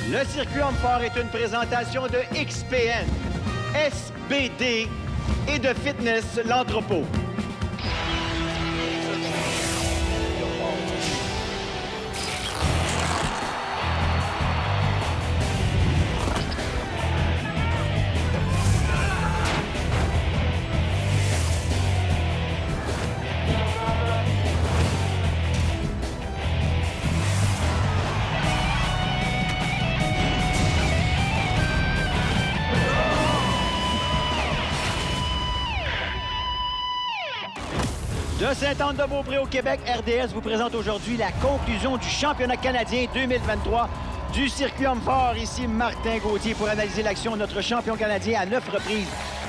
Le circuit Homme-Fort est une présentation de XPN, SBD et de Fitness L'Entrepôt. De Sainte-Anne-de-Beaupré au Québec, RDS vous présente aujourd'hui la conclusion du championnat canadien 2023 du circuit Homme-Fort. Ici Martin Gauthier pour analyser l'action de notre champion canadien à 9 reprises,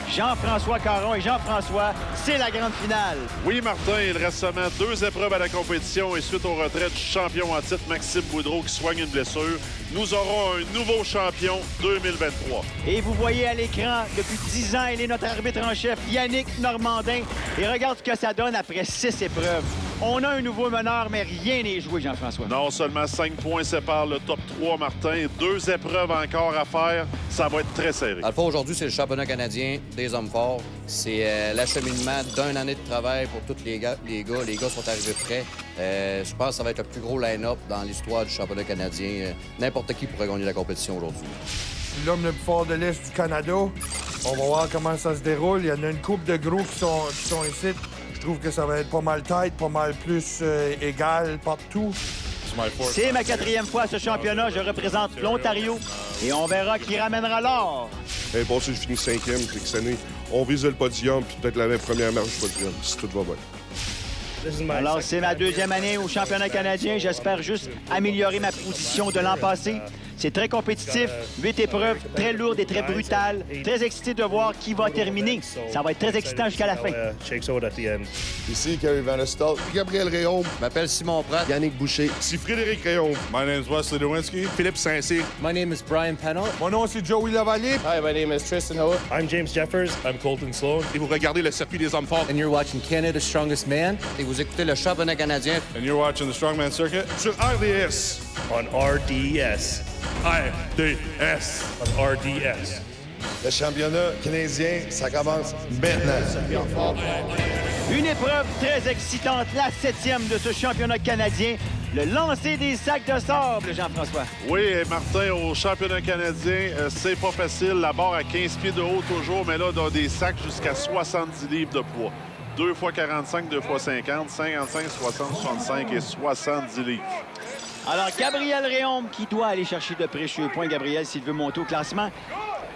Jean-François Caron. Et Jean-François, c'est la grande finale. Oui, Martin, il reste seulement 2 épreuves à la compétition et suite au retrait du champion en titre, Maxime Boudreau, qui soigne une blessure, nous aurons un nouveau champion 2023. Et vous voyez à l'écran, depuis 10 ans, il est notre arbitre en chef, Yannick Normandin. Et regarde ce que ça donne après 6 épreuves. On a un nouveau meneur, mais rien n'est joué, Jean-François. Non, seulement 5 points séparent le top 3, Martin. 2 épreuves encore à faire. Ça va être très serré. Dans le fond, aujourd'hui, c'est le championnat canadien des hommes forts. C'est l'acheminement d'une année de travail pour tous les gars. Les gars sont arrivés prêts. Je pense que ça va être le plus gros line-up dans l'histoire du championnat canadien. N'importe qui pourrait gagner la compétition aujourd'hui. L'homme le plus fort de l'Est du Canada. On va voir comment ça se déroule. Il y en a une couple de gros qui sont ici. Je trouve que ça va être pas mal tight, pas mal plus égal partout. C'est ma 4e fois à ce championnat. Je représente l'Ontario et on verra qui ramènera l'or. L'année passée, je finis 5e. Cette année, on vise le podium, puis peut-être la première marche du podium, si tout va bien. Alors, c'est ma 2e année au championnat canadien. J'espère juste améliorer ma position de l'an passé. C'est très compétitif, 8 épreuves, très lourdes et très brutales. Très excité de voir qui va terminer. Ça va être très excitant jusqu'à la fin. Ici, Kerry Van Estel, Gabriel Réaume, Je m'appelle Simon Pratt. Yannick Boucher. Ici Frédéric Réaume. My name is Wesley Lewinsky. Philippe Saint-Cyr. My name is Brian Pennell. Mon nom, c'est Joey Lavallée. Hi, my name is Tristan Hoa. I'm James Jeffers. I'm Colton Sloan. Et vous regardez le circuit des hommes forts. And you're watching Canada's Strongest Man. Et vous écoutez le championnat canadien. And you're watching the Strongman Circuit. Sur RDS. On RDS. RDS. On RDS. Le championnat canadien, ça commence maintenant. Une épreuve très excitante, la 7e de ce championnat canadien. Le lancer des sacs de sable, Jean-François. Oui, et Martin, au championnat canadien, c'est pas facile. La barre à 15 pieds de haut toujours, mais là, dans des sacs jusqu'à 70 livres de poids. 2 fois 45, 2 fois 50, 55, 60, 65 et 70 livres. Alors, Gabriel Réaume qui doit aller chercher de précieux points, Gabriel, s'il veut monter au classement.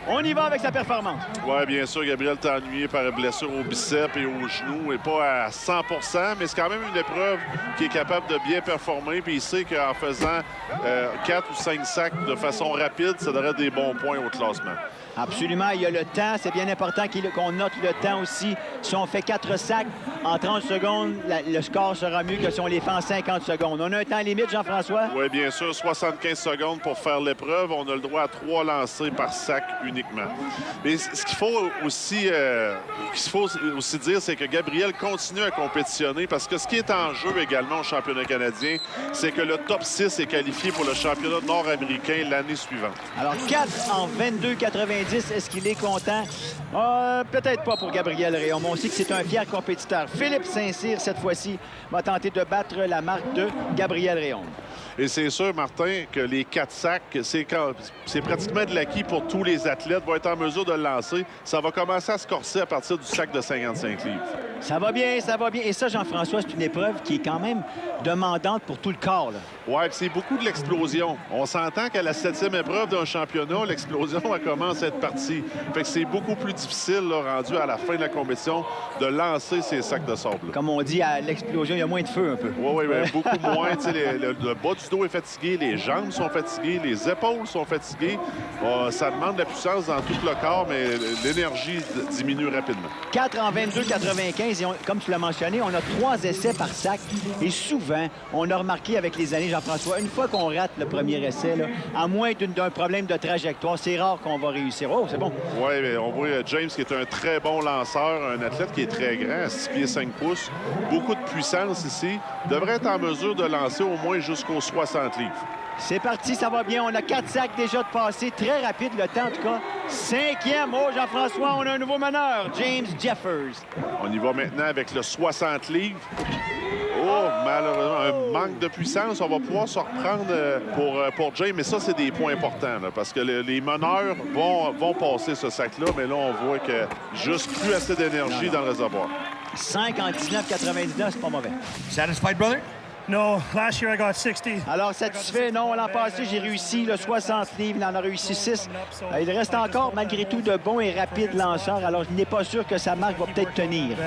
On y va avec sa performance. Oui, bien sûr, Gabriel t'a ennuyé par une blessure au biceps et au genou, et pas à 100 mais c'est quand même une épreuve qui est capable de bien performer, puis il sait qu'en faisant 4 ou 5 sacs de façon rapide, ça donnerait des bons points au classement. Absolument, il y a le temps. C'est bien important qu'on note le temps aussi. Si on fait 4 sacs en 30 secondes, le score sera mieux que si on les fait en 50 secondes. On a un temps limite, Jean-François? Oui, bien sûr, 75 secondes pour faire l'épreuve. On a le droit à 3 lancers par sac uniquement. Mais ce qu'il faut aussi, dire, c'est que Gabriel continue à compétitionner parce que ce qui est en jeu également au championnat canadien, c'est que le top 6 est qualifié pour le championnat nord-américain l'année suivante. Alors, 4 en 22,90. Est-ce qu'il est content? Peut-être pas pour Gabriel Réaume. On sait que c'est un fier compétiteur. Philippe Saint-Cyr, cette fois-ci, va tenter de battre la marque de Gabriel Réaume. Et c'est sûr, Martin, que les 4 sacs, c'est pratiquement de l'acquis pour tous les athlètes, vont être en mesure de le lancer. Ça va commencer à se corser à partir du sac de 55 livres. Ça va bien, ça va bien. Et ça, Jean-François, c'est une épreuve qui est quand même demandante pour tout le corps, là. Oui, c'est beaucoup de l'explosion. On s'entend qu'à la 7e épreuve d'un championnat, l'explosion, elle commence à être partie. Fait que c'est beaucoup plus difficile, là, rendu à la fin de la compétition, de lancer ces sacs de sable. Comme on dit, à l'explosion, il y a moins de feu un peu. Oui, beaucoup moins. Le bas du dos est fatigué, les jambes sont fatiguées, les épaules sont fatiguées. Ça demande de la puissance dans tout le corps, mais l'énergie diminue rapidement. 4 en 22,95. Et comme tu l'as mentionné, on a 3 essais par sac. Et souvent, on a remarqué avec les années, Jean-François, une fois qu'on rate le premier essai, là, à moins d'un problème de trajectoire, c'est rare qu'on va réussir. Oh, c'est bon. Oui, mais on voit James qui est un très bon lanceur, un athlète qui est très grand, à 6 pieds 5 pouces. Beaucoup de puissance ici. Devrait être en mesure de lancer au moins jusqu'aux 60 livres. C'est parti, ça va bien. On a 4 sacs déjà de passé. Très rapide le temps, en tout cas. 5e. Oh, Jean-François, on a un nouveau meneur, James Jeffers. On y va maintenant avec le 60 livres. Oh, malheureusement, un manque de puissance. On va pouvoir se reprendre pour James, mais ça, c'est des points importants, là, parce que les meneurs vont passer ce sac-là, mais là, on voit que juste plus assez d'énergie dans le réservoir. 5 en 19,99, c'est pas mauvais. Satisfied, brother? No, last year I got 60. Alors, satisfait? Non, l'an passé, j'ai réussi le 60 livres. Il en a réussi 6. Il reste encore, malgré tout, de bons et rapides lanceurs. Alors, je n'ai pas sûr que sa marque va peut-être tenir.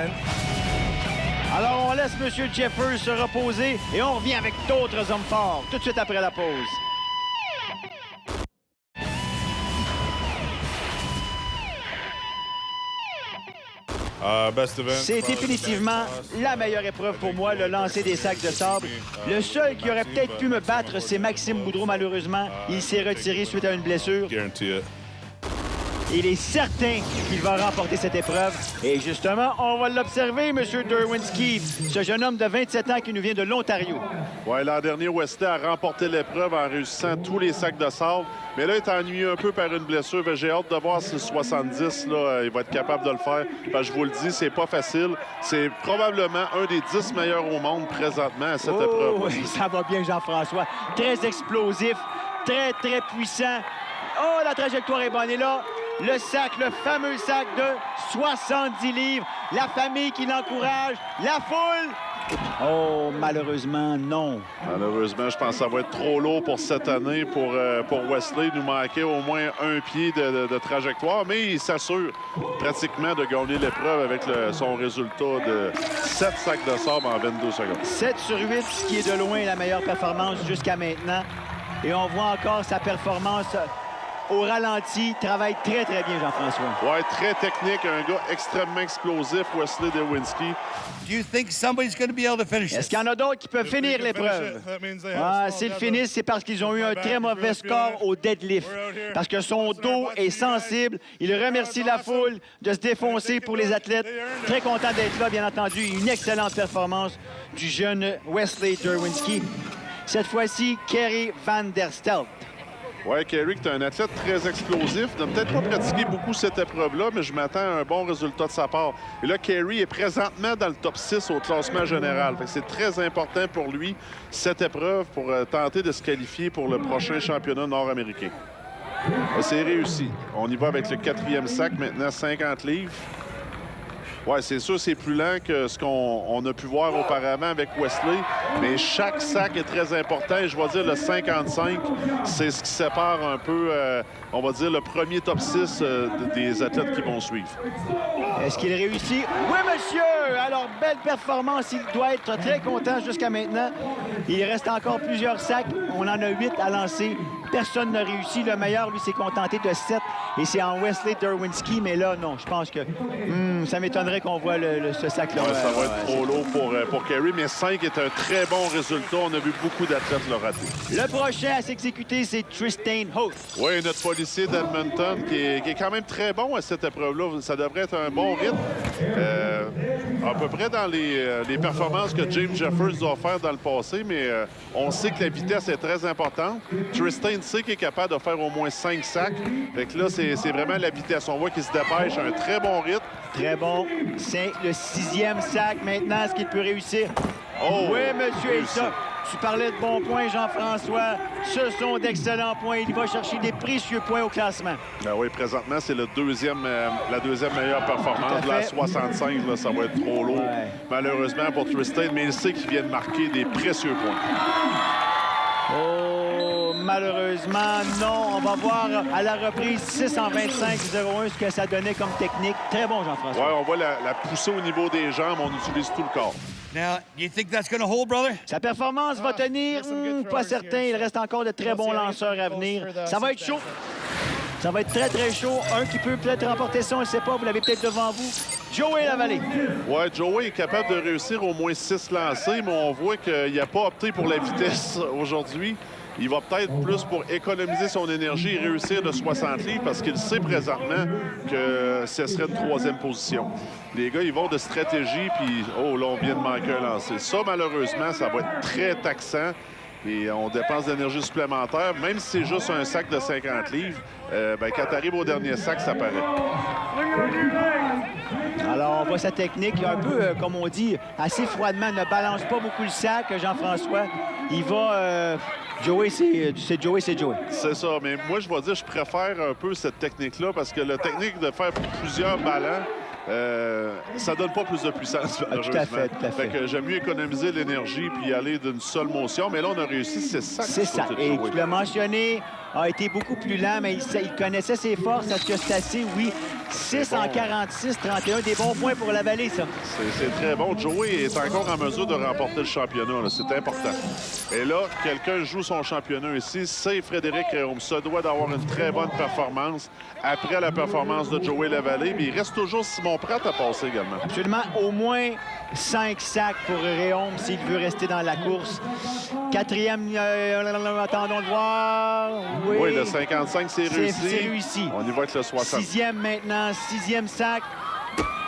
Alors, on laisse M. Jeffers se reposer et on revient avec d'autres hommes forts tout de suite après la pause. Best event. C'est définitivement la meilleure épreuve pour moi, le lancer des sacs de sable. Le seul qui aurait peut-être pu me battre, c'est Maxime Boudreau, malheureusement. Il s'est retiré suite à une blessure. Guarantee it. Il est certain qu'il va remporter cette épreuve. Et justement, on va l'observer, M. Derwinski, ce jeune homme de 27 ans qui nous vient de l'Ontario. Ouais, l'an dernier, Wesley a remporté l'épreuve en réussissant tous les sacs de sable. Mais là, il est ennuyé un peu par une blessure. J'ai hâte de voir si le 70, là, il va être capable de le faire. Parce que je vous le dis, c'est pas facile. C'est probablement un des 10 meilleurs au monde présentement à cette épreuve. Oui, ça va bien, Jean-François. Très explosif, très, très puissant. Oh, la trajectoire est bonne. Et là, le sac, le fameux sac de 70 livres. La famille qui l'encourage, la foule. Oh, malheureusement, non. Malheureusement, je pense que ça va être trop lourd pour cette année pour Wesley. Il nous manquait au moins un pied de trajectoire, mais il s'assure pratiquement de gagner l'épreuve avec son résultat de 7 sacs de sable en 22 secondes. 7 sur 8, ce qui est de loin la meilleure performance jusqu'à maintenant. Et on voit encore sa performance au ralenti. Travaille très, très bien, Jean-François. Ouais, très technique. Un gars extrêmement explosif, Wesley Derwinski. Do you think somebody's going to be able to finish Est-ce qu'il y en a d'autres qui peuvent finir l'épreuve? S'ils finissent, c'est parce qu'ils ont eu un très mauvais score au deadlift. Parce que son dos est sensible. Il remercie la foule de se défoncer pour les athlètes. Très content d'être là, bien entendu. Une excellente performance du jeune Wesley Derwinski. Cette fois-ci, Kerry Van der Stelt. Oui, Kerry, qui est un athlète très explosif. Il n'a peut-être pas pratiqué beaucoup cette épreuve-là, mais je m'attends à un bon résultat de sa part. Et là, Kerry est présentement dans le top 6 au classement général. C'est très important pour lui, cette épreuve, pour tenter de se qualifier pour le prochain championnat nord-américain. C'est réussi. On y va avec le 4e sac, maintenant 50 livres. Oui, c'est sûr, c'est plus lent que ce qu'on a pu voir auparavant avec Wesley, mais chaque sac est très important. Et je vais dire le 55, c'est ce qui sépare un peu, on va dire, le premier top 6 des athlètes qui vont suivre. Est-ce qu'il réussit? Oui, monsieur! Alors, belle performance. Il doit être très content jusqu'à maintenant. Il reste encore plusieurs sacs. On en a 8 à lancer. Personne n'a réussi. Le meilleur, lui, s'est contenté de 7. Et c'est en Wesley Derwinski. Mais là, non, je pense que ça m'étonnerait qu'on voit ce sac-là. Ouais, ça va être trop lourd pour Kerry, mais 5 est un très bon résultat. On a vu beaucoup d'athlètes le rater. Le prochain à s'exécuter, c'est Tristan Hoth. Oui, notre policier d'Edmonton qui est quand même très bon à cette épreuve-là. Ça devrait être un bon rythme. À peu près dans les performances que James Jeffers doit faire dans le passé, mais on sait que la vitesse est très importante. Tristan sait qu'il est capable de faire au moins 5 sacs. Fait que là, c'est vraiment la vitesse. On voit qu'il se dépêche, un très bon rythme. Très bon. C'est le 6e sac maintenant. Est-ce qu'il peut réussir? Oh, oui, monsieur Elsa. Tu parlais de bons points, Jean-François. Ce sont d'excellents points. Il va chercher des précieux points au classement. Ben oui, présentement, c'est la deuxième meilleure performance. La 65, là, ça va être trop lourd, malheureusement, pour Tristan. Mais il sait qu'il vient de marquer des précieux points. Oh, malheureusement, non. On va voir à la reprise 6 en 25-01 ce que ça donnait comme technique. Très bon, Jean-François. Oui, on voit la poussée au niveau des jambes. On utilise tout le corps. Now, do you think that's going to hold, brother? Sa performance va tenir? Pas certain. Il reste encore de très bons lanceurs à venir. Ça va être chaud. Ça va être très, très chaud. Un qui peut peut-être remporter ça, on ne sait pas. Vous l'avez peut-être devant vous. Joey Lavallée. Oui, Joey est capable de réussir au moins 6 lancers, mais on voit qu'il n'a pas opté pour la vitesse aujourd'hui. Il va peut-être plus pour économiser son énergie et réussir de 60 livres parce qu'il sait présentement que ce serait une 3e position. Les gars, ils vont de stratégie, puis oh là, on vient de manquer un lancer. Ça, malheureusement, ça va être très taxant. et on dépense d'énergie supplémentaire. Même si c'est juste un sac de 50 livres, quand tu arrives au dernier sac, ça paraît. Alors, on voit sa technique, un peu, comme on dit, assez froidement. Ne balance pas beaucoup le sac, Jean-François. Il va... Joey, c'est Joey, c'est Joey. C'est ça, mais moi, je vais dire, je préfère un peu cette technique-là parce que la technique de faire plusieurs ballons, ça donne pas plus de puissance, malheureusement. Tout à fait, tout à fait. Fait que j'aime mieux économiser l'énergie puis aller d'une seule motion. Mais là, on a réussi, c'est ça. C'est ça. Et tu l'as mentionné, a été beaucoup plus lent, mais il connaissait ses forces. Est-ce que c'est assez? Oui. 6 en 46, 31. Des bons points pour la vallée, ça. C'est très bon. Joey est encore en mesure de remporter le championnat. C'est important. Et là, quelqu'un joue son championnat ici. C'est Frédéric Réaume. Ça doit d'avoir une très bonne performance après la performance de Joey Lavallée. Mais il reste toujours Simon Pratt à passer également. Absolument. Au moins 5 sacs pour Réaume s'il veut rester dans la course. Quatrième, attendons de voir. Oui, le 55, c'est réussi. C'est réussi. On y va avec le 60. Sixième maintenant, sixième sac.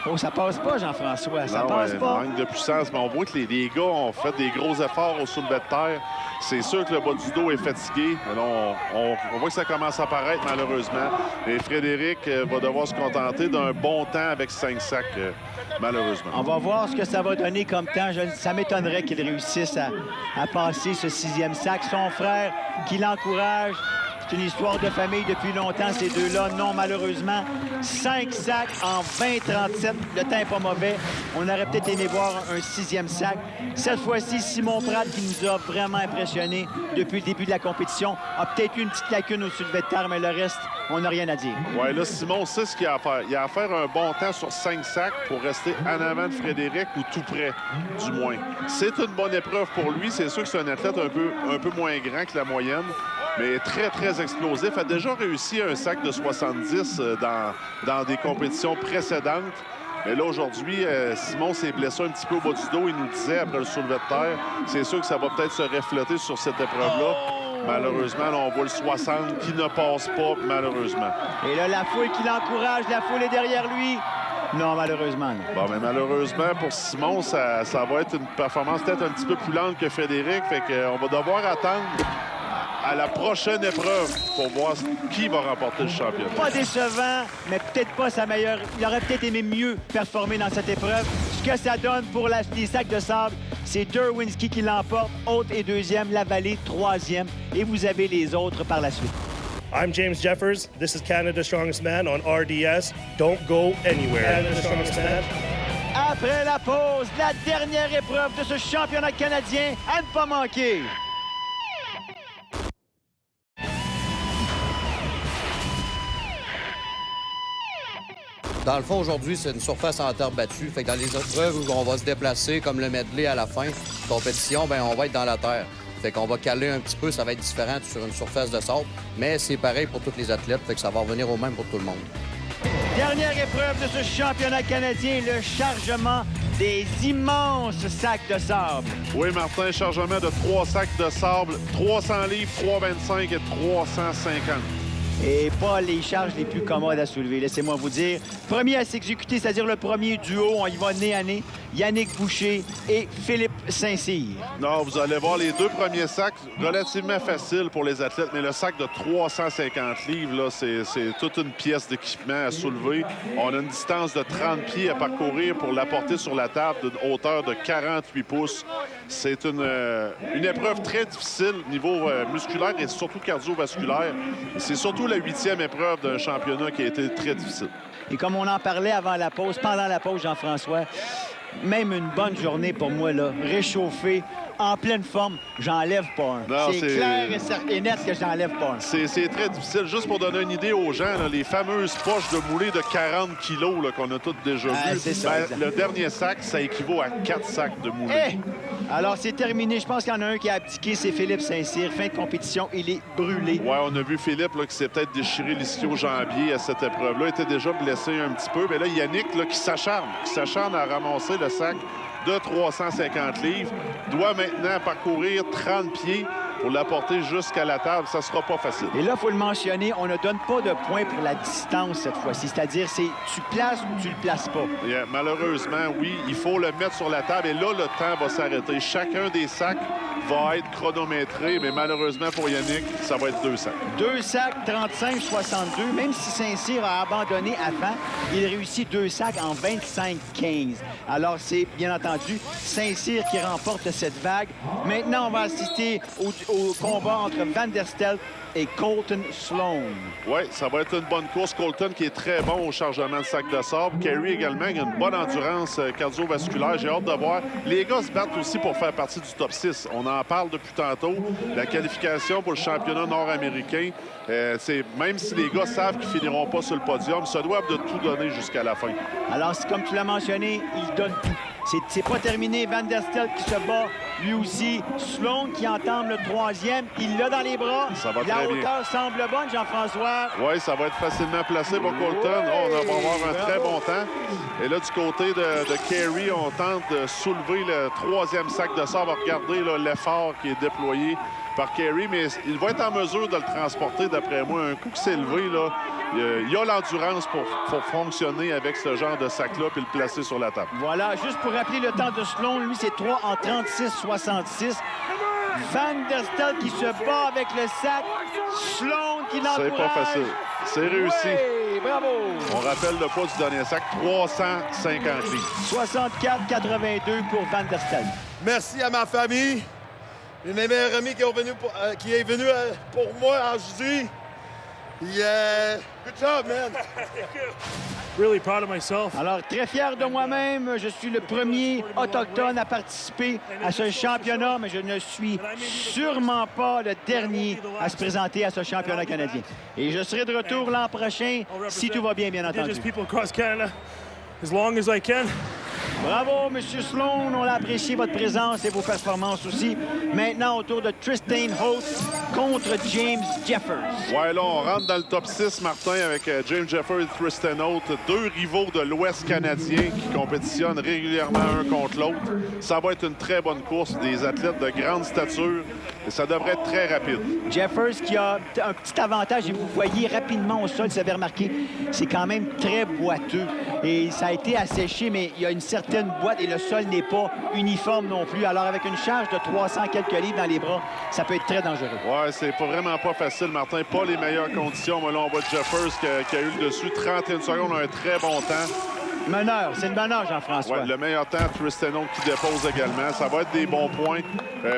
Oh, ça passe pas, Jean-François. Ça passe pas. Manque de puissance, mais on voit que les gars ont fait des gros efforts au soulevé de terre. C'est sûr que le bas du dos est fatigué. Mais là, on voit que ça commence à apparaître, malheureusement. Et Frédéric va devoir se contenter d'un bon temps avec 5 sacs, malheureusement. On va voir ce que ça va donner comme temps. Ça m'étonnerait qu'il réussisse à passer ce sixième sac. Son frère qui l'encourage. C'est une histoire de famille depuis longtemps, ces deux-là. Non, malheureusement, 5 sacs en 20-37. Le temps n'est pas mauvais. On aurait peut-être aimé voir un sixième sac. Cette fois-ci, Simon Pratt, qui nous a vraiment impressionnés depuis le début de la compétition, a peut-être eu une petite lacune au soulevé de terre, mais le reste, on n'a rien à dire. Oui, là, Simon sait ce qu'il a à faire. Il a à faire un bon temps sur 5 sacs pour rester en avant de Frédéric ou tout près, du moins. C'est une bonne épreuve pour lui. C'est sûr que c'est un athlète un peu moins grand que la moyenne, mais très, très explosif. Il a déjà réussi un sac de 70 dans des compétitions précédentes. Mais là, aujourd'hui, Simon s'est blessé un petit peu au bas du dos. Il nous disait, après le soulevé de terre, c'est sûr que ça va peut-être se refléter sur cette épreuve-là. Malheureusement, là, on voit le 60 qui ne passe pas, malheureusement. Et là, la foule qui l'encourage, la foule est derrière lui. Non, malheureusement, non. Bon, mais malheureusement, pour Simon, ça va être une performance peut-être un petit peu plus lente que Frédéric. Fait qu'on va devoir attendre à la prochaine épreuve pour voir qui va remporter le championnat. Pas décevant, mais peut-être pas sa meilleure. Il aurait peut-être aimé mieux performer dans cette épreuve. Ce que ça donne pour les sacs de sable, c'est Derwinski qui l'emporte, Haute et deuxième, Lavallée troisième, et vous avez les autres par la suite. I'm James Jeffers. This is Canada's Strongest Man on RDS. Don't go anywhere. Canada's Strongest Man. Après la pause, la dernière épreuve de ce championnat canadien à ne pas manquer. Dans le fond, aujourd'hui, c'est une surface en terre battue. Fait que dans les épreuves où on va se déplacer, comme le medley à la fin, compétition, ben on va être dans la terre. Fait qu'on va caler un petit peu, ça va être différent sur une surface de sable, mais c'est pareil pour tous les athlètes, fait que ça va revenir au même pour tout le monde. Dernière épreuve de ce championnat canadien, le chargement des immenses sacs de sable. Oui, Martin, chargement de 3 sacs de sable, 300 livres, 325 et 350. Et pas les charges les plus commodes à soulever, laissez-moi vous dire. Premier à s'exécuter, c'est-à-dire le premier duo, on y va nez à nez, Yannick Boucher et Philippe Saint-Cyr. Non, vous allez voir les deux premiers sacs, relativement faciles pour les athlètes, mais le sac de 350 livres, là, c'est toute une pièce d'équipement à soulever. On a une distance de 30 pieds à parcourir pour l'apporter sur la table d'une hauteur de 48 pouces. C'est une épreuve très difficile au niveau musculaire et surtout cardiovasculaire. C'est surtout la 8e épreuve d'un championnat qui a été très difficile. Et comme on en parlait avant la pause, pendant la pause, Jean-François, même une bonne journée pour moi, là, réchauffé, en pleine forme, j'enlève pas un. C'est clair et net que j'enlève pas un. C'est très difficile. Juste pour donner une idée aux gens, là, les fameuses poches de moulée de 40 kilos qu'on a toutes déjà vues, le dernier sac, ça équivaut à 4 sacs de moulée. Hey! Alors, c'est terminé. Je pense qu'il y en a un qui a abdiqué, c'est Philippe Saint-Cyr. Fin de compétition, il est brûlé. Oui, on a vu Philippe là, qui s'est peut-être déchiré l'ischio-jambier à cette épreuve-là. Il était déjà blessé un petit peu. Mais là, Yannick, là, qui s'acharne à ramasser le sac de 350 livres, doit maintenant parcourir 30 pieds pour l'apporter jusqu'à la table. Ça sera pas facile. Et là, il faut le mentionner, on ne donne pas de points pour la distance cette fois-ci. C'est-à-dire, c'est tu places ou tu le places pas. Yeah, malheureusement, oui, il faut le mettre sur la table et là, le temps va s'arrêter. Chacun des sacs va être chronométré, mais malheureusement pour Yannick, ça va être 2 sacs. 2 sacs, 35-62. Même si Saint-Cyr a abandonné avant, il réussit 2 sacs en 25-15. Alors, c'est bien entendu Saint-Cyr qui remporte cette vague. Maintenant, on va assister au combat entre Van der Stel et Colton Sloan. Oui, ça va être une bonne course. Colton qui est très bon au chargement de sac de sable. Kerry également, il a une bonne endurance cardiovasculaire. J'ai hâte de voir. Les gars se battent aussi pour faire partie du top 6. On en parle depuis tantôt. La qualification pour le championnat nord-américain, même si les gars savent qu'ils finiront pas sur le podium, se doivent de tout donner jusqu'à la fin. Alors, comme tu l'as mentionné, il donne tout. C'est pas terminé. Van der Stel qui se bat, lui aussi. Sloan qui entame le 3e. Il l'a dans les bras. Ça va la très bien. hauteur semble bonne, Jean-François. Oui, ça va être facilement placé pour Colton. Oh, on va avoir un très bon temps. Et là, du côté de Kerry, on tente de soulever le 3e sac de sable. Regardez l'effort qui est déployé par Kerry, mais il va être en mesure de le transporter, d'après moi. Un coup qui s'est levé, là, il y a l'endurance pour fonctionner avec ce genre de sac-là puis le placer sur la table. Voilà, juste pour rappeler le temps de Sloan, lui, c'est 3 en 36-66. Van der Stel qui se bat avec le sac. Sloan qui l'encourage. C'est pas facile. C'est réussi. Oui, bravo. On rappelle le poids du dernier sac, 350 livres. 64-82 pour Van der Stel. Merci à ma famille, mes meilleurs amis qui est venu pour moi aujourd'hui. Yeah, good job, man. Really proud of myself. Alors, très fier de moi-même. Je suis le premier autochtone à participer à ce championnat, mais je ne suis sûrement pas le dernier à se présenter à ce championnat canadien. Et je serai de retour l'an prochain, si tout va bien, bien entendu. Indigenous people across Canada as long as I can. Bravo, M. Sloan. On a apprécié votre présence et vos performances aussi. Maintenant, au tour de Tristan Hoth contre James Jeffers. Ouais, là, on rentre dans le top 6, Martin, avec James Jeffers et Tristan Hoth, 2 rivaux de l'Ouest canadien qui compétitionnent régulièrement un contre l'autre. Ça va être une très bonne course, des athlètes de grande stature, et ça devrait être très rapide. Jeffers qui a un petit avantage, et vous voyez rapidement au sol, vous avez remarqué, c'est quand même très boiteux. Et ça a été asséché, mais il y a une certaine boîte et le sol n'est pas uniforme non plus. Alors, avec une charge de 300 quelques livres dans les bras, ça peut être très dangereux. Ouais, c'est vraiment pas facile, Martin. Pas les meilleures conditions. Mais là, on voit Jeffers qui a eu le dessus. 31 secondes, un très bon temps. Meneur, c'est le meneur, Jean-François. Ouais, le meilleur temps, Tristan Hoth qui dépose également. Ça va être des bons points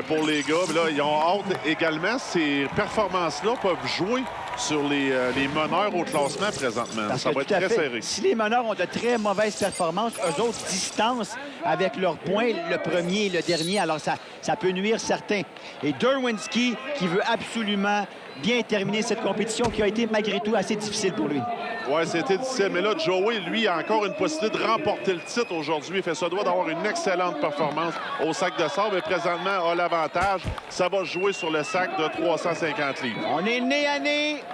pour les gars. Puis là, ils ont hâte également. Ces performances-là peuvent jouer sur les meneurs au classement présentement. Parce ça que va être tout à très fait, serré. si les meneurs ont de très mauvaises performances, eux autres distancent avec leurs points le premier et le dernier. Alors, ça peut nuire certains. Et Derwinski qui veut absolument bien terminer cette compétition qui a été malgré tout assez difficile pour lui. Oui, c'était difficile. Mais là, Joey, lui, a encore une possibilité de remporter le titre aujourd'hui. Il fait ça doit d'avoir une excellente performance au sac de sable. Et présentement, a l'avantage. Ça va jouer sur le sac de 350 livres. On est nez à nez.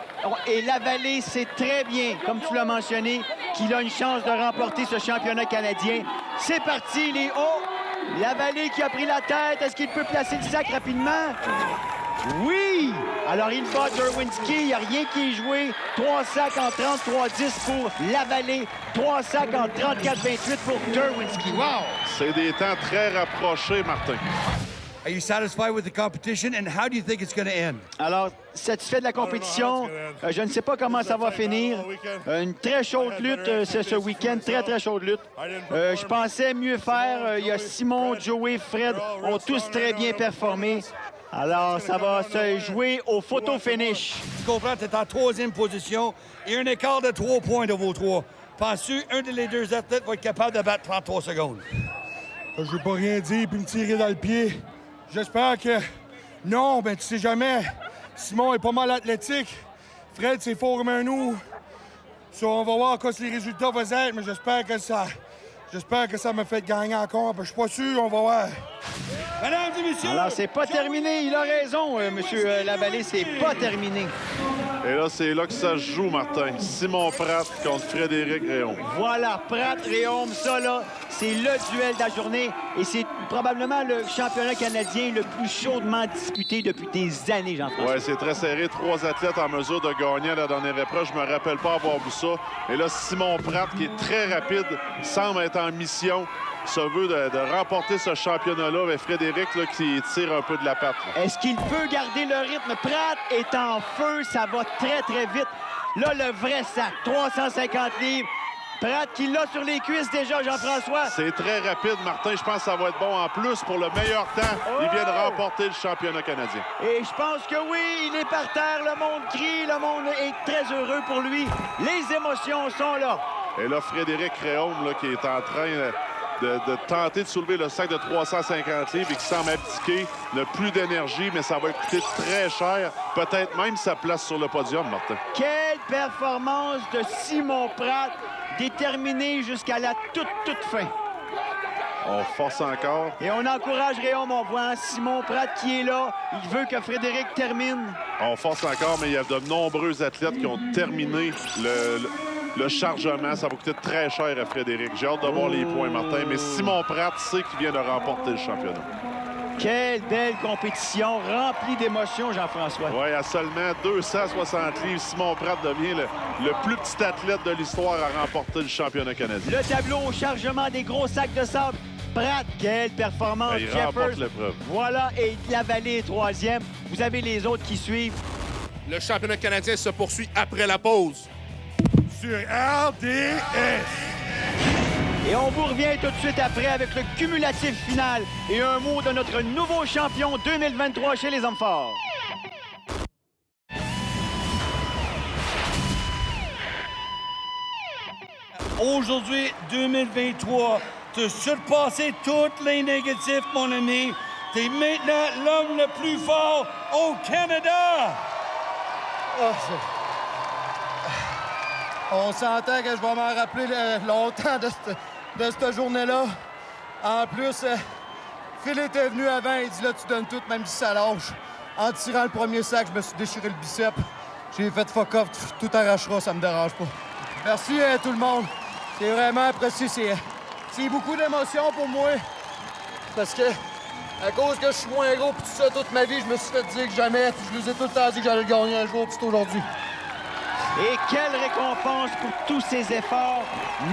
Et Lavallée sait très bien, comme tu l'as mentionné, qu'il a une chance de remporter ce championnat canadien. C'est parti, les hauts. Lavallée qui a pris la tête. Est-ce qu'il peut placer le sac rapidement? Oui! Alors, il bat Derwinski. Il n'y a rien qui est joué. 3 sacs en 33-10 pour Lavallée. 3 sacs en 34-28 pour Derwinski. Wow! C'est des temps très rapprochés, Martin. Are you satisfied with the competition, and how do you think it's going to end? Alors, satisfait de la compétition. Je ne sais pas comment ça va finir. Une très chaude lutte ce week-end. Très, très chaude lutte. Je pensais mieux faire. Il y a Simon, Joey, Fred ont tous très bien performé. Alors, ça va se jouer au photo finish. Tu comprends, tu es en 3e position et un écart de 3 points de vos 3. Penses-tu un des deux athlètes va être capable de battre 33 secondes? Je ne veux pas rien dire puis me tirer dans le pied. J'espère que... Non, ben tu sais jamais. Simon est pas mal athlétique. Fred, c'est fort comme un nous. On va voir quoi les résultats vont être, mais j'espère que ça me fait gagner encore. Je suis pas sûr, on va voir. Mesdames et messieurs... Alors, c'est pas terminé. Il a raison, monsieur Lavallée. C'est pas terminé. Et là, c'est là que ça se joue, Martin. Simon Pratt contre Frédéric Réaume. Voilà, Pratt, Réaume, ça, là, c'est C'est le duel de la journée et c'est probablement le championnat canadien le plus chaudement disputé depuis des années, Jean-François. Oui, c'est très serré. 3 athlètes en mesure de gagner à la dernière épreuve. Je me rappelle pas avoir vu ça. Et là, Simon Pratt, qui est très rapide, semble être en mission, se veut de remporter ce championnat-là avec Frédéric là, qui tire un peu de la patte. Est-ce qu'il peut garder le rythme? Pratt est en feu, ça va très, très vite. Là, le vrai sac, 350 livres. Pratt qui l'a sur les cuisses déjà, Jean-François. C'est très rapide, Martin. Je pense que ça va être bon en plus pour le meilleur temps. Il vient de remporter le championnat canadien. Et je pense que oui, il est par terre. Le monde crie, le monde est très heureux pour lui. Les émotions sont là. Et là, Frédéric Réaume, là, qui est en train de tenter de soulever le sac de 350 livres et qui semble abdiquer, n'a plus d'énergie, mais ça va coûter très cher. Peut-être même sa place sur le podium, Martin. Quelle performance de Simon Pratt, déterminé jusqu'à la toute fin. On force encore. Et on encourage Réaume, on voit Simon Pratt qui est là. Il veut que Frédéric termine. On force encore, mais il y a de nombreux athlètes qui ont terminé le chargement. Ça va coûter très cher à Frédéric. J'ai hâte de voir les points, Martin. Mais Simon Pratt sait qu'il vient de remporter le championnat. Quelle belle compétition, remplie d'émotions, Jean-François. Oui, à seulement 260 livres, Simon Pratt devient le plus petit athlète de l'histoire à remporter le championnat canadien. Le tableau au chargement des gros sacs de sable. Pratt, quelle performance. Il remporte l'épreuve. Voilà, et la vallée est troisième. Vous avez les autres qui suivent. Le championnat canadien se poursuit après la pause. Sur RDS. Et on vous revient tout de suite après avec le cumulatif final et un mot de notre nouveau champion 2023 chez les hommes forts. Aujourd'hui, 2023, tu as surpassé tous les négatifs, mon ami. Tu es maintenant l'homme le plus fort au Canada. On s'entend que je vais m'en rappeler longtemps de cette journée-là. En plus, Phil était venu avant, il dit là, tu donnes tout, même si ça lâche. En tirant le premier sac, je me suis déchiré le bicep. J'ai fait fuck off, tout arrachera, ça me dérange pas. Merci à tout le monde. C'est vraiment apprécié. C'est beaucoup d'émotions pour moi. Parce que, à cause que je suis moins gros, puis tout ça, toute ma vie, je me suis fait dire que jamais. Puis je vous ai tout le temps dit que j'allais le gagner un jour, puis c'est aujourd'hui. Et quelle récompense pour tous ces efforts.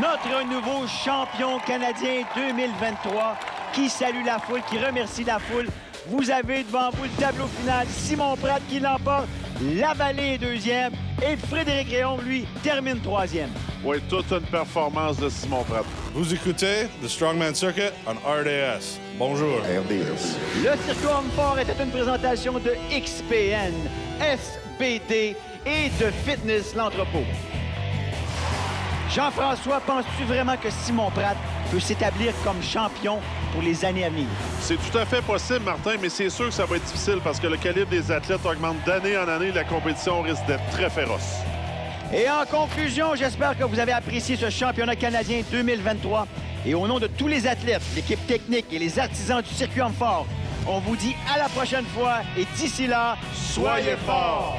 Notre nouveau champion canadien 2023 qui salue la foule, qui remercie la foule. Vous avez devant vous le tableau final. Simon Pratt qui l'emporte. La Vallée est deuxième. Et Frédéric Réaume, lui, termine troisième. Oui, toute une performance de Simon Pratt. Vous écoutez The Strongman Circuit on RDS. Bonjour. RDS. Le Circuit Homme Fort était une présentation de XPN, SBD et de Fitness l'Entrepôt. Jean-François, penses-tu vraiment que Simon Pratt peut s'établir comme champion pour les années à venir? C'est tout à fait possible, Martin, mais c'est sûr que ça va être difficile parce que le calibre des athlètes augmente d'année en année. La compétition risque d'être très féroce. Et en conclusion, j'espère que vous avez apprécié ce championnat canadien 2023. Et au nom de tous les athlètes, l'équipe technique et les artisans du Circuit Homme Fort, on vous dit à la prochaine fois et d'ici là, soyez forts!